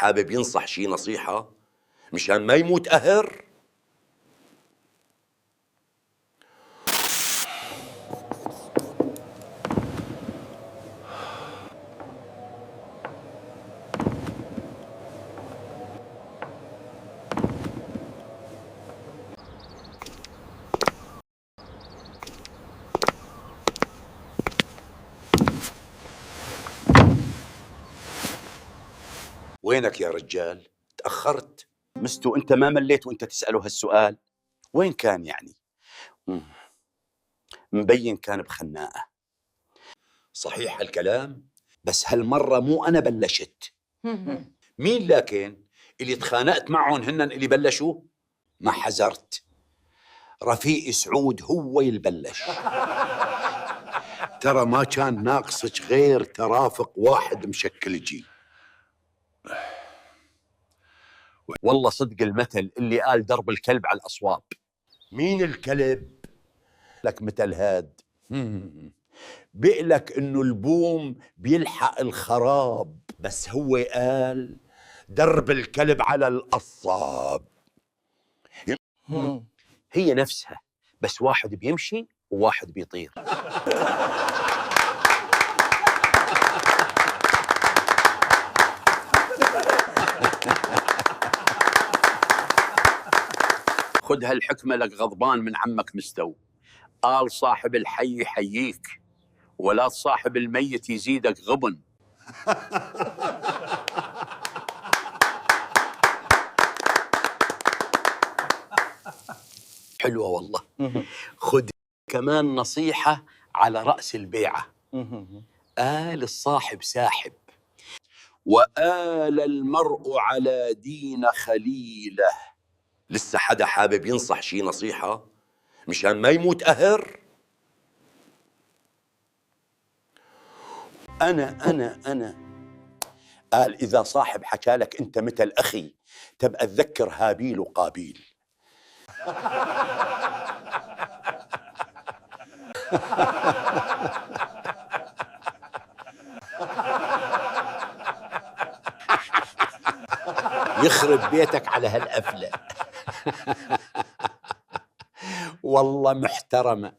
حابب ينصح شي نصيحة مشان ما يموت قهر؟ وينك يا رجال؟ تأخرت. مستو انت ما مليت وانت تسأله هالسؤال؟ وين كان يعني؟ مبين كان بخناقة. صحيح هالكلام؟ بس هالمرة مو أنا بلشت. مين لكن؟ اللي تخانقت معهم هن اللي بلشوا؟ ما حذرت، رفيقي سعود هو يلبلش. ترى ما كان ناقصك غير ترافق واحد مشكلجي. والله صدق المثل اللي قال درب الكلب على الأصواب. مين الكلب؟ لك مثل هاد بيقلك انه البوم بيلحق الخراب، بس هو قال درب الكلب على القصاب. هي نفسها، بس واحد بيمشي وواحد بيطير. خذ هالحكمة لك غضبان من عمك مستو. قال صاحب الحي يحييك، ولا صاحب الميت يزيدك غبن. حلوة والله. خذ كمان نصيحة على رأس البيعة. قال الصاحب ساحب، وآل المرء على دين خليله. لسه حدا حابب ينصح شي نصيحة مشان ما يموت قهر؟ أنا قال إذا صاحب حكالك أنت مثل أخي تبقى تذكر هابيل وقابيل. يخرب بيتك على هالقفلة. والله محترمة.